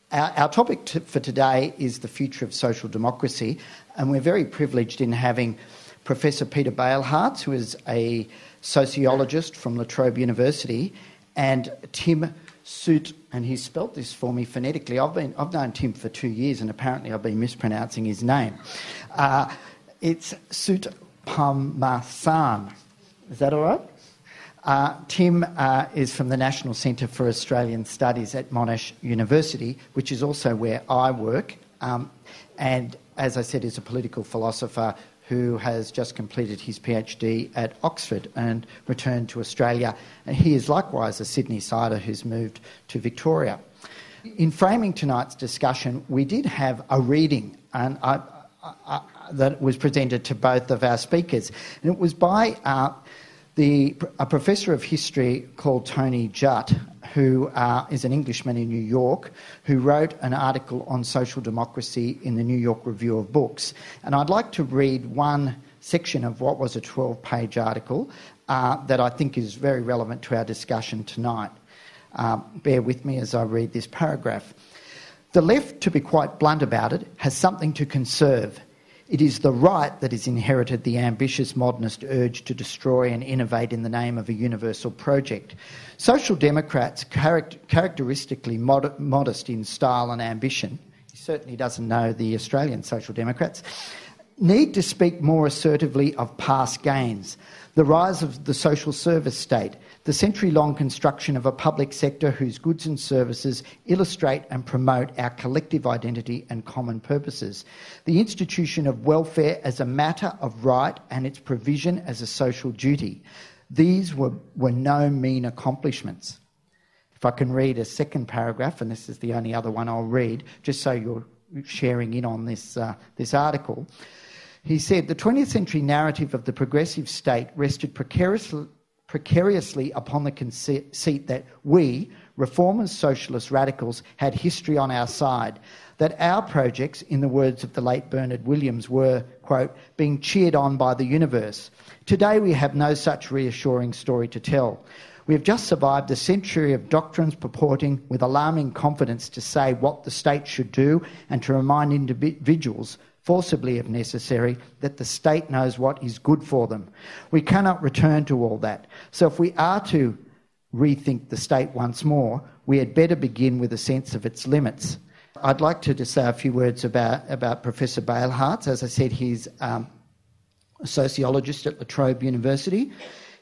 Our topic for today is the future of social democracy, and we're very privileged in having Professor Peter Bailhaarts, who is a sociologist from La Trobe University, and Tim Soot, and he spelt this for me phonetically. I've known Tim for 2 years, and apparently I've been mispronouncing his name. It's Soot Pamasan. Is that all right? Tim is from the National Centre for Australian Studies at Monash University, which is also where I work, and as I said, is a political philosopher who has just completed his PhD at Oxford and returned to Australia. And he is likewise a Sydney-sider who's moved to Victoria. In framing tonight's discussion, we did have a reading and that was presented to both of our speakers, and it was by a professor of history called Tony Judt, who is an Englishman in New York, who wrote an article on social democracy in the New York Review of Books. And I'd like to read one section of what was a 12-page article that I think is very relevant to our discussion tonight. Bear with me as I read this paragraph. The left, to be quite blunt about it, has something to conserve. It is the right that has inherited the ambitious modernist urge to destroy and innovate in the name of a universal project. Social democrats, characteristically modest in style and ambition, he certainly doesn't know the Australian social democrats, need to speak more assertively of past gains, the rise of the social service state, the century-long construction of a public sector whose goods and services illustrate and promote our collective identity and common purposes, the institution of welfare as a matter of right and its provision as a social duty. These were no mean accomplishments. If I can read a second paragraph, and this is the only other one I'll read, just so you're sharing in on this article. He said, the 20th century narrative of the progressive state rested precariously upon the conceit that we, reformers, socialist radicals, had history on our side, that our projects, in the words of the late Bernard Williams, were, quote, being cheered on by the universe. Today we have no such reassuring story to tell. We have just survived a century of doctrines purporting with alarming confidence to say what the state should do and to remind individuals, forcibly if necessary, that the state knows what is good for them. We cannot return to all that. So if we are to rethink the state once more, we had better begin with a sense of its limits. I'd like to just say a few words about Professor Bailhaarts. As I said, he's a sociologist at La Trobe University.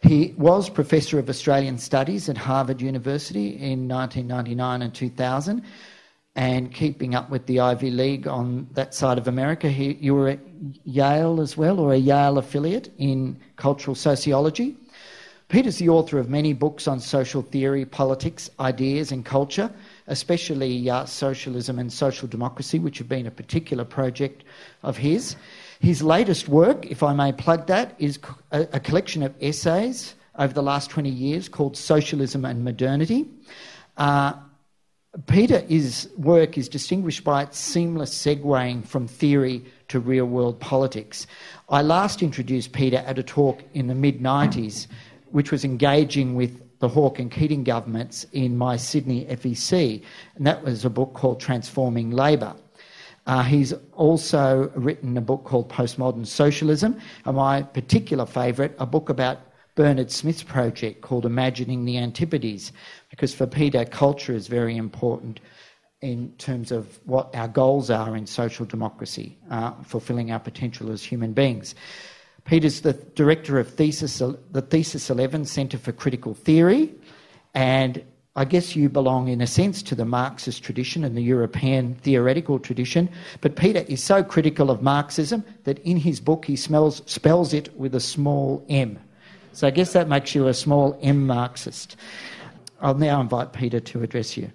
He was Professor of Australian Studies at Harvard University in 1999 and 2000. And keeping up with the Ivy League on that side of America, you were at Yale as well, or a Yale affiliate in cultural sociology. Peter's the author of many books on social theory, politics, ideas and culture, especially socialism and social democracy, which have been a particular project of his. His latest work, if I may plug that, is a collection of essays over the last 20 years called Socialism and Modernity. Peter's work is distinguished by its seamless segueing from theory to real-world politics. I last introduced Peter at a talk in the mid-90s, which was engaging with the Hawke and Keating governments in my Sydney FEC, and that was a book called Transforming Labour. He's also written a book called Postmodern Socialism, and my particular favourite, a book about Bernard Smith's project called Imagining the Antipodes, because for Peter, culture is very important in terms of what our goals are in social democracy, fulfilling our potential as human beings. Peter's the director of the Thesis 11 Centre for Critical Theory, and I guess you belong in a sense to the Marxist tradition and the European theoretical tradition, but Peter is so critical of Marxism that in his book he spells it with a small m. So I guess that makes you a small m Marxist. I'll now invite Peter to address you.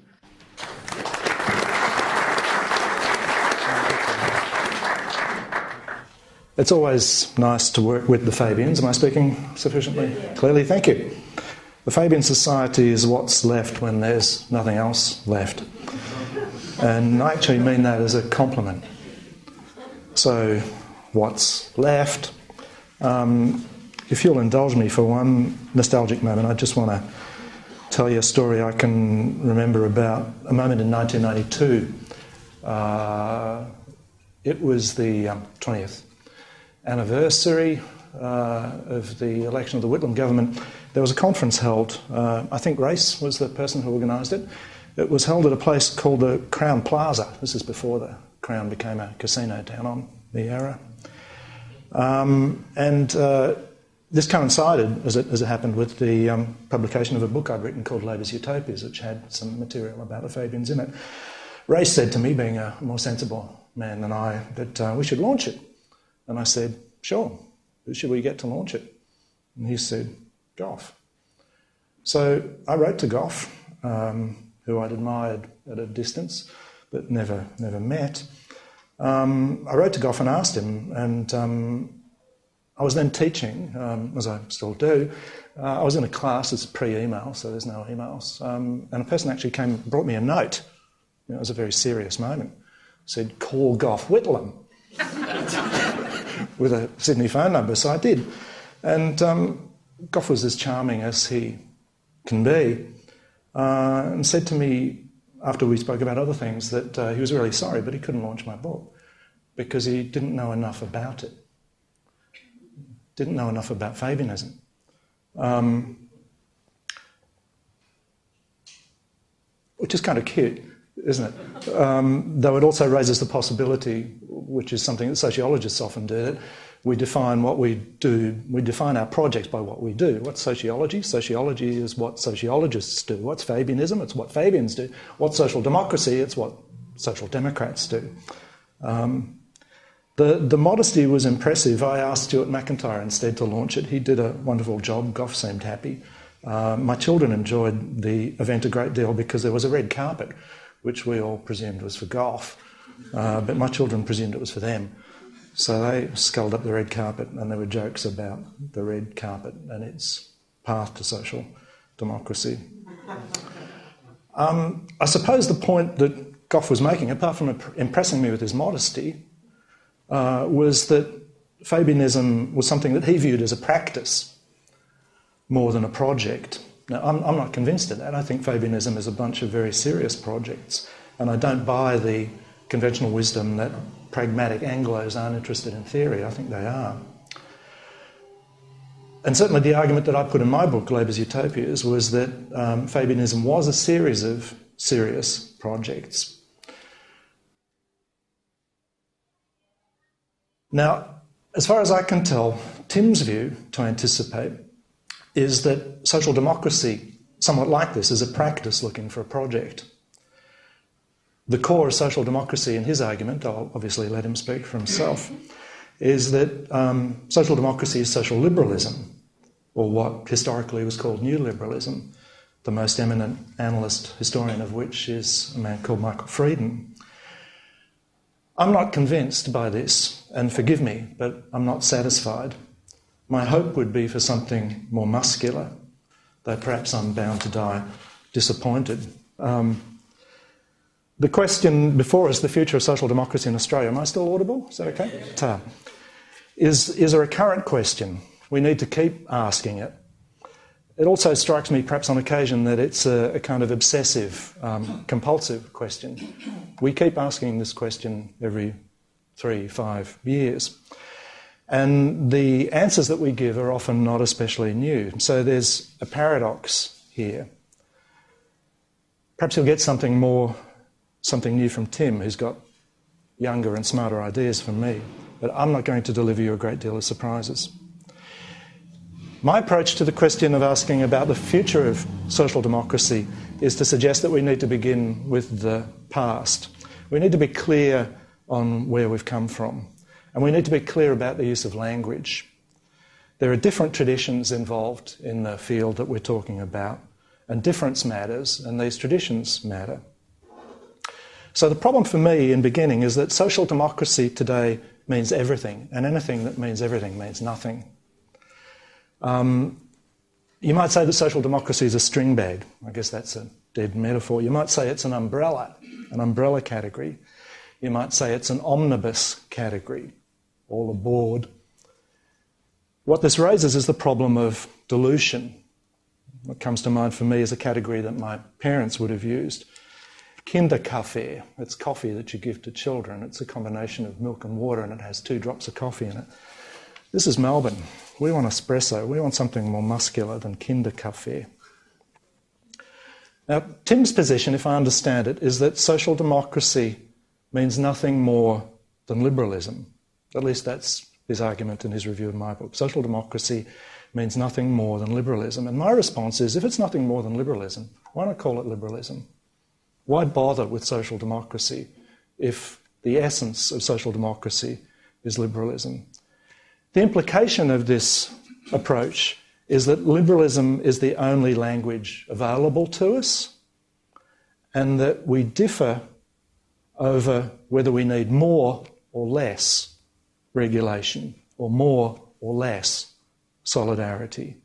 It's always nice to work with the Fabians. Am I speaking sufficiently clearly? Thank you. The Fabian Society is what's left when there's nothing else left. And I actually mean that as a compliment. So, what's left? If you'll indulge me for one nostalgic moment, I just want to tell you a story I can remember about a moment in 1992. It was the 20th anniversary of the election of the Whitlam government. There was a conference held. I think Race was the person who organised it. It was held at a place called the Crown Plaza. This is before the Crown became a casino down on the Yarra. This coincided, as it happened, with the publication of a book I'd written called Labour's Utopias, which had some material about the Fabians in it. Race said to me, being a more sensible man than I, that we should launch it. And I said, sure, who should we get to launch it? And he said, Gough. So I wrote to Gough, who I'd admired at a distance, but never met. I wrote to Gough and asked him, and I was then teaching, as I still do. I was in a class, it's pre-email, so there's no emails, and a person actually came and brought me a note. You know, it was a very serious moment. Said, call Gough Whitlam, with a Sydney phone number, so I did. And Gough was as charming as he can be, and said to me, after we spoke about other things, that he was really sorry, but he couldn't launch my book because he didn't know enough about it. Didn't know enough about Fabianism. Which is kind of cute, isn't it? Though it also raises the possibility, which is something that sociologists often do, that we define what we do, we define our projects by what we do. What's sociology? Sociology is what sociologists do. What's Fabianism? It's what Fabians do. What's social democracy? It's what social democrats do. The modesty was impressive. I asked Stuart McIntyre instead to launch it. He did a wonderful job. Gough seemed happy. My children enjoyed the event a great deal because there was a red carpet, which we all presumed was for Gough, but my children presumed it was for them. So they sculled up the red carpet, and there were jokes about the red carpet and its path to social democracy. I suppose the point that Gough was making, apart from impressing me with his modesty, was that Fabianism was something that he viewed as a practice more than a project. Now, I'm not convinced of that. I think Fabianism is a bunch of very serious projects, and I don't buy the conventional wisdom that pragmatic Anglos aren't interested in theory. I think they are. And certainly the argument that I put in my book, Labour's Utopias, was that Fabianism was a series of serious projects. Now, as far as I can tell, Tim's view, to anticipate, is that social democracy, somewhat like this, is a practice looking for a project. The core of social democracy, in his argument, I'll obviously let him speak for himself, is that social democracy is social liberalism, or what historically was called new liberalism, the most eminent analyst historian of which is a man called Michael Frieden. I'm not convinced by this, and forgive me, but I'm not satisfied. My hope would be for something more muscular, though perhaps I'm bound to die disappointed. The question before us, the future of social democracy in Australia, am I still audible? Is that okay? Yeah. Is a recurrent question. We need to keep asking it. It also strikes me, perhaps on occasion, that it's a kind of obsessive, compulsive question. We keep asking this question every 3-5 years. And the answers that we give are often not especially new. So there's a paradox here. Perhaps you'll get something new from Tim, who's got younger and smarter ideas from me. But I'm not going to deliver you a great deal of surprises. My approach to the question of asking about the future of social democracy is to suggest that we need to begin with the past. We need to be clear on where we've come from. And we need to be clear about the use of language. There are different traditions involved in the field that we're talking about, and difference matters, and these traditions matter. So the problem for me in beginning is that social democracy today means everything, and anything that means everything means nothing. You might say that social democracy is a string bag. I guess that's a dead metaphor. You might say it's an umbrella category. You might say it's an omnibus category, all aboard. What this raises is the problem of dilution. What comes to mind for me is a category that my parents would have used. Kinderkaffee. It's coffee that you give to children. It's a combination of milk and water, and it has 2 drops of coffee in it. This is Melbourne. We want espresso. We want something more muscular than Kinderkaffee. Now, Tim's position, if I understand it, is that social democracy means nothing more than liberalism. At least that's his argument in his review of my book. Social democracy means nothing more than liberalism. And my response is, if it's nothing more than liberalism, why not call it liberalism? Why bother with social democracy if the essence of social democracy is liberalism? The implication of this approach is that liberalism is the only language available to us, and that we differ over whether we need more or less regulation, or more or less solidarity.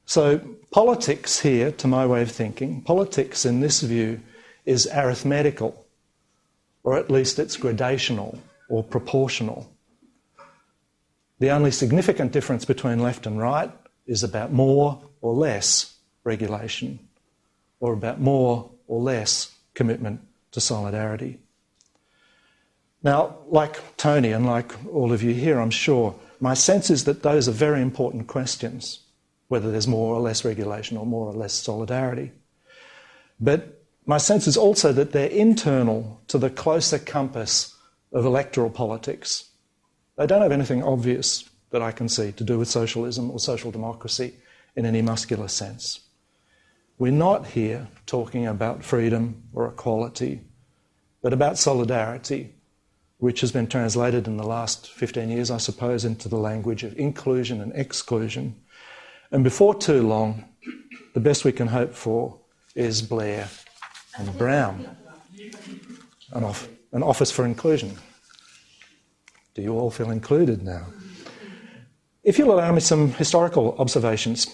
So politics here, to my way of thinking, politics in this view is arithmetical, or at least it's gradational or proportional. The only significant difference between left and right is about more or less regulation, or about more or less commitment to solidarity. Now, like Tony and like all of you here, I'm sure, my sense is that those are very important questions, whether there's more or less regulation or more or less solidarity. But my sense is also that they're internal to the closer compass of electoral politics. They don't have anything obvious that I can see to do with socialism or social democracy in any muscular sense. We're not here talking about freedom or equality, but about solidarity, which has been translated in the last 15 years, I suppose, into the language of inclusion and exclusion. And before too long, the best we can hope for is Blair and Brown, an office for inclusion. Do you all feel included now? If you'll allow me some historical observations,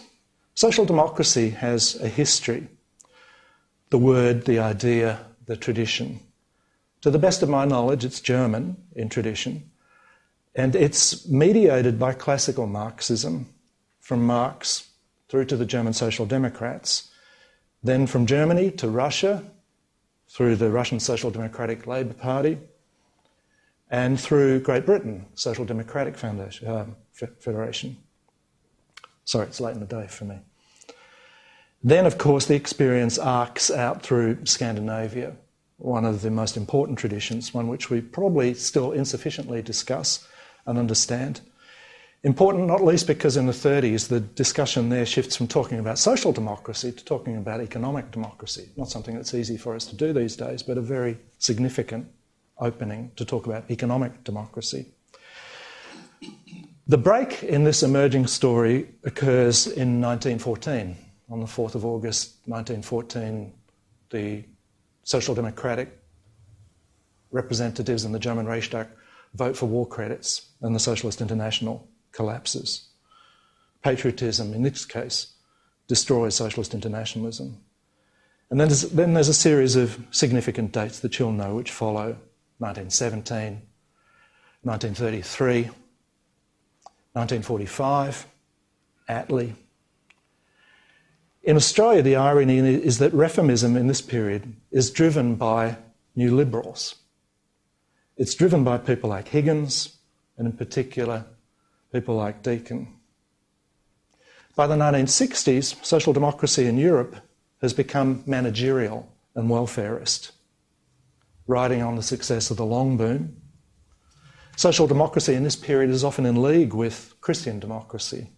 social democracy has a history. The word, the idea, the tradition. To the best of my knowledge, it's German in tradition, and it's mediated by classical Marxism, from Marx through to the German Social Democrats, then from Germany to Russia, through the Russian Social Democratic Labour Party, and through Great Britain, Social Democratic Federation. Sorry, it's late in the day for me. Then, of course, the experience arcs out through Scandinavia, one of the most important traditions, one which we probably still insufficiently discuss and understand. Important not least because in the 30s the discussion there shifts from talking about social democracy to talking about economic democracy. Not something that's easy for us to do these days, but a very significant opening to talk about economic democracy. The break in this emerging story occurs in 1914. On the 4th of August 1914, the Social Democratic representatives in the German Reichstag vote for war credits, and the Socialist International collapses. Patriotism, in this case, destroys socialist internationalism. And then there's a series of significant dates that you'll know which follow: 1917, 1933, 1945, Attlee. In Australia, the irony is that reformism in this period is driven by new liberals. It's driven by people like Higgins, and in particular, people like Deakin. By the 1960s, social democracy in Europe has become managerial and welfarist, riding on the success of the long boom. Social democracy in this period is often in league with Christian democracy.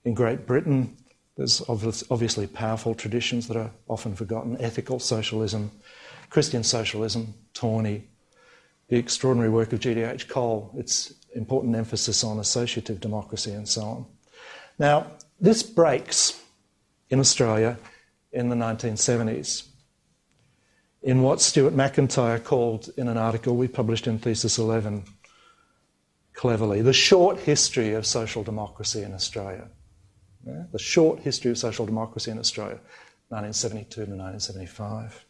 In Great Britain, there's obviously powerful traditions that are often forgotten: ethical socialism, Christian socialism, Tawney, the extraordinary work of G.D.H. Cole, its important emphasis on associative democracy and so on. Now, this breaks in Australia in the 1970s in what Stuart McIntyre called, in an article we published in Thesis 11, cleverly, the short history of social democracy in Australia. Yeah? The short history of social democracy in Australia, 1972 to 1975.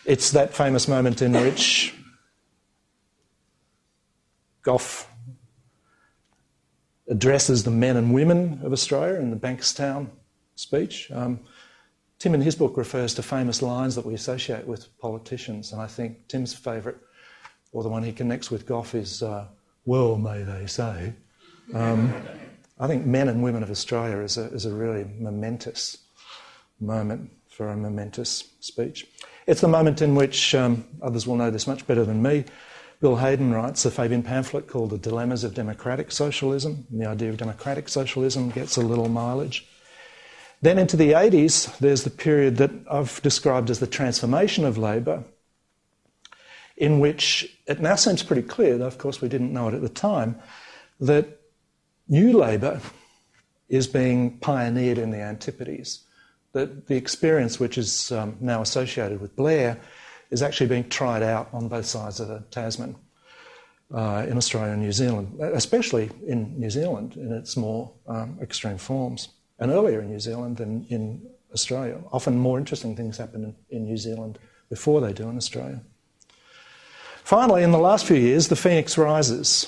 It's that famous moment in which Gough addresses the men and women of Australia in the Bankstown speech. Tim in his book refers to famous lines that we associate with politicians, and I think Tim's favourite, or the one he connects with Gough, is, well, may they say. I think men and women of Australia is a really momentous moment for a momentous speech. It's the moment in which, others will know this much better than me, Bill Hayden writes a Fabian pamphlet called The Dilemmas of Democratic Socialism, and the idea of democratic socialism gets a little mileage. Then into the 80s, there's the period that I've described as the transformation of Labor, in which it now seems pretty clear, though of course we didn't know it at the time, that new Labor is being pioneered in the antipodes, that the experience which is now associated with Blair is actually being tried out on both sides of the Tasman in Australia and New Zealand, especially in New Zealand in its more extreme forms, and earlier in New Zealand than in Australia. Often more interesting things happen in New Zealand before they do in Australia. Finally, in the last few years, the phoenix rises.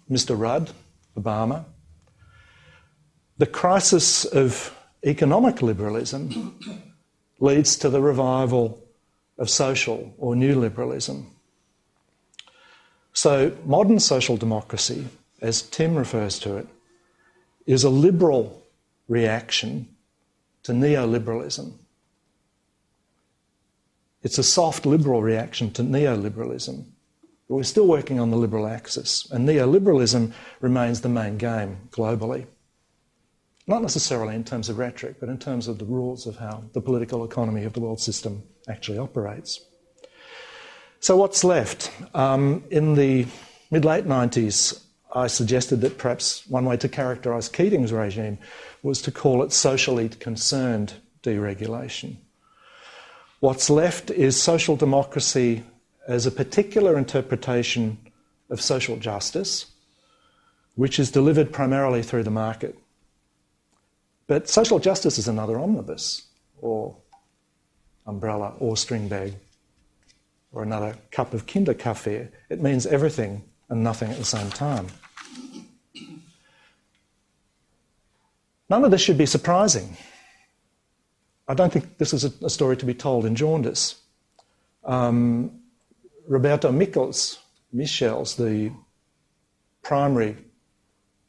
Mr. Rudd, Obama. The crisis of economic liberalism leads to the revival of social or new liberalism. So modern social democracy, as Tim refers to it, is a liberal reaction to neoliberalism. It's a soft liberal reaction to neoliberalism. But we're still working on the liberal axis, and neoliberalism remains the main game globally. Not necessarily in terms of rhetoric, but in terms of the rules of how the political economy of the world system actually operates. So what's left? In the mid-late 90s, I suggested that perhaps one way to characterise Keating's regime was to call it socially concerned deregulation. What's left is social democracy as a particular interpretation of social justice, which is delivered primarily through the market. But social justice is another omnibus, or umbrella, or string bag, or another cup of Kinderkaffee. It means everything and nothing at the same time. None of this should be surprising. I don't think this is a story to be told in jaundice. Roberto Michels, the primary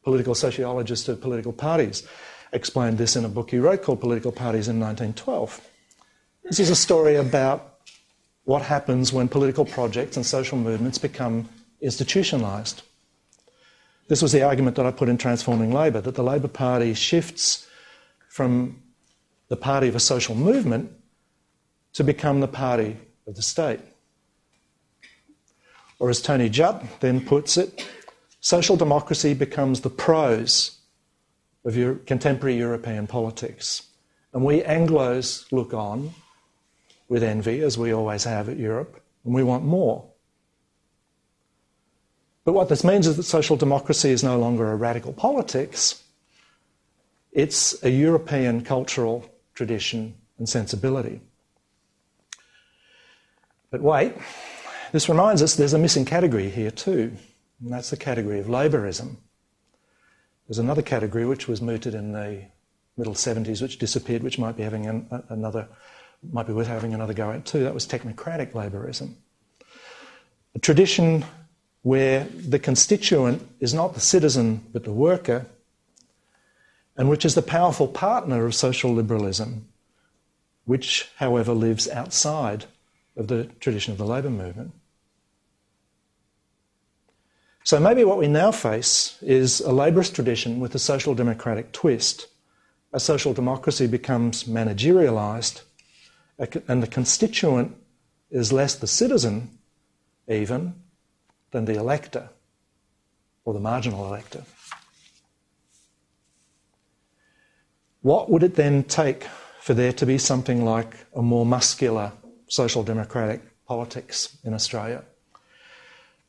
political sociologist of political parties, explained this in a book he wrote called Political Parties in 1912. This is a story about what happens when political projects and social movements become institutionalised. This was the argument that I put in Transforming Labor, that the Labor Party shifts from the party of a social movement to become the party of the state. Or as Tony Judt then puts it, social democracy becomes the prose of contemporary European politics. And we Anglos look on with envy, as we always have at Europe, and we want more. But what this means is that social democracy is no longer a radical politics, it's a European cultural tradition and sensibility. But wait, this reminds us there's a missing category here too, and that's the category of labourism. There's another category which was mooted in the middle 70s, which disappeared, which might be worth having another go at too. That was technocratic labourism. A tradition where the constituent is not the citizen but the worker, and which is the powerful partner of social liberalism, which, however, lives outside of the tradition of the labour movement. So maybe what we now face is a labourist tradition with a social democratic twist. A social democracy becomes managerialised, and the constituent is less the citizen even than the elector, or the marginal elector. What would it then take for there to be something like a more muscular social democratic politics in Australia?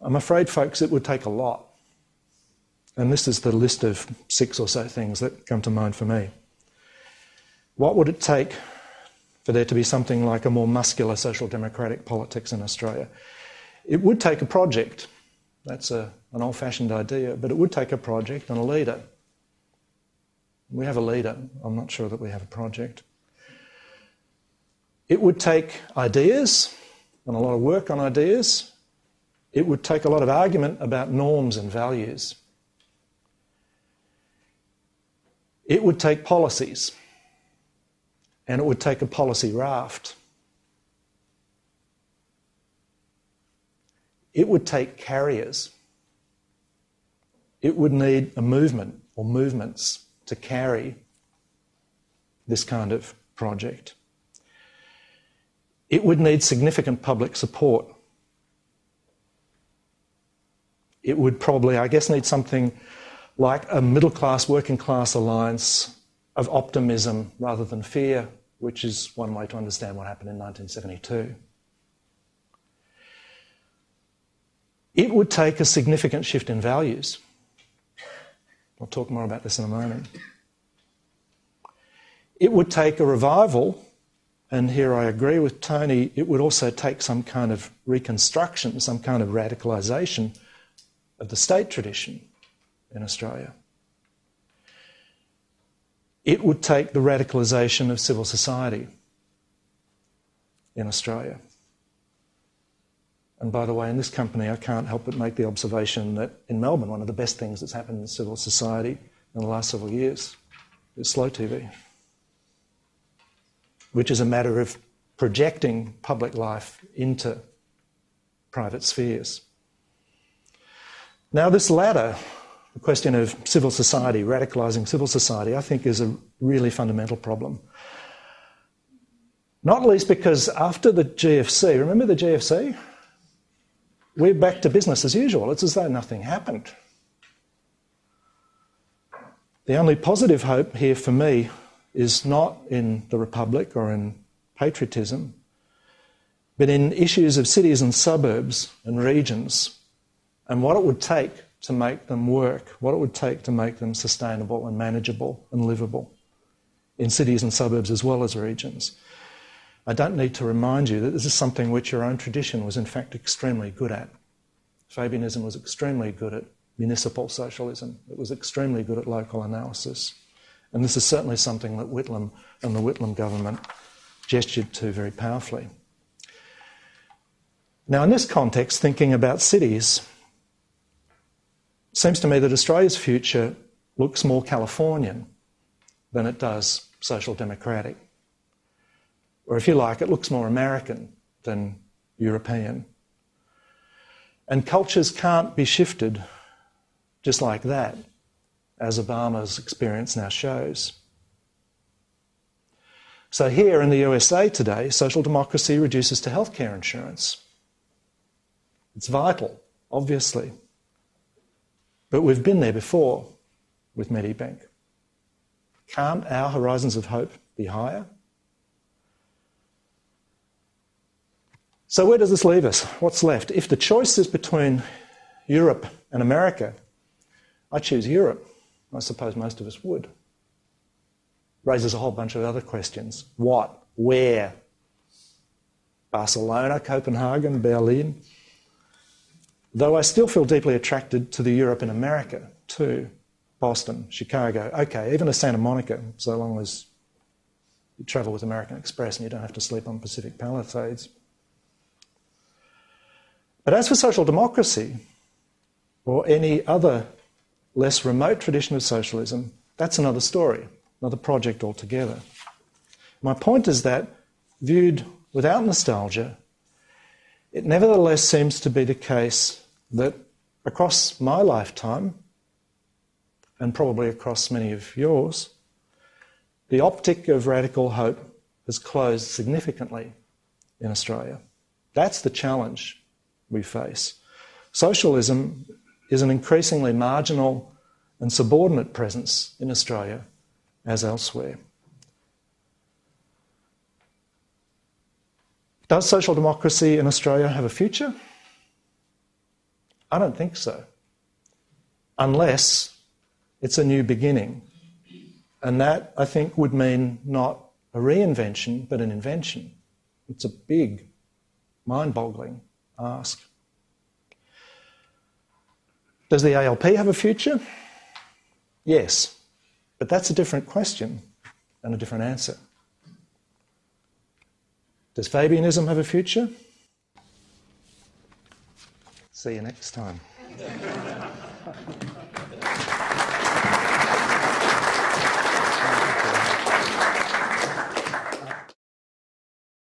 I'm afraid, folks, it would take a lot. And this is the list of 6 or so things that come to mind for me. What would it take for there to be something like a more muscular social democratic politics in Australia? It would take a project. That's an old-fashioned idea, but it would take a project and a leader. We have a leader. I'm not sure that we have a project. It would take ideas and a lot of work on ideas. It would take a lot of argument about norms and values. It would take policies, and it would take a policy raft. It would take carriers. It would need a movement or movements to carry this kind of project. It would need significant public support. It would probably, I guess, need something like a middle-class, working-class alliance of optimism rather than fear, which is one way to understand what happened in 1972. It would take a significant shift in values. I'll talk more about this in a moment. It would take a revival, and here I agree with Tony, it would also take some kind of reconstruction, some kind of radicalisation of the state tradition in Australia. It would take the radicalisation of civil society in Australia. And by the way, in this company, I can't help but make the observation that in Melbourne, one of the best things that's happened in civil society in the last several years is slow TV, which is a matter of projecting public life into private spheres. Now, this latter, the question of civil society, radicalising civil society, I think is a really fundamental problem. Not least because after the GFC, remember the GFC? We're back to business as usual. It's as though nothing happened. The only positive hope here for me is not in the Republic or in patriotism, but in issues of cities and suburbs and regions and what it would take to make them work, what it would take to make them sustainable and manageable and livable in cities and suburbs as well as regions. I don't need to remind you that this is something which your own tradition was in fact extremely good at. Fabianism was extremely good at municipal socialism. It was extremely good at local analysis. And this is certainly something that Whitlam and the Whitlam government gestured to very powerfully. Now, in this context, thinking about cities, it seems to me that Australia's future looks more Californian than it does social democratic. Or if you like, it looks more American than European. And cultures can't be shifted just like that, as Obama's experience now shows. So here in the USA today, social democracy reduces to healthcare insurance. It's vital, obviously. But we've been there before with Medibank. Can't our horizons of hope be higher? So where does this leave us? What's left? If the choice is between Europe and America, I choose Europe. I suppose most of us would. Raises a whole bunch of other questions. What? Where? Barcelona, Copenhagen, Berlin? Though I still feel deeply attracted to the Europe in America too. Boston, Chicago, okay, even to Santa Monica, so long as you travel with American Express and you don't have to sleep on Pacific Palisades. But as for social democracy, or any other less remote tradition of socialism, that's another story, another project altogether. My point is that, viewed without nostalgia, it nevertheless seems to be the case that across my lifetime, and probably across many of yours, the optic of radical hope has closed significantly in Australia. That's the challenge we face. Socialism is an increasingly marginal and subordinate presence in Australia as elsewhere. Does social democracy in Australia have a future? I don't think so. Unless it's a new beginning. And that, I think, would mean not a reinvention, but an invention. It's a big, mind-boggling ask. Does the ALP have a future? Yes. But that's a different question and a different answer. Does Fabianism have a future? See you next time.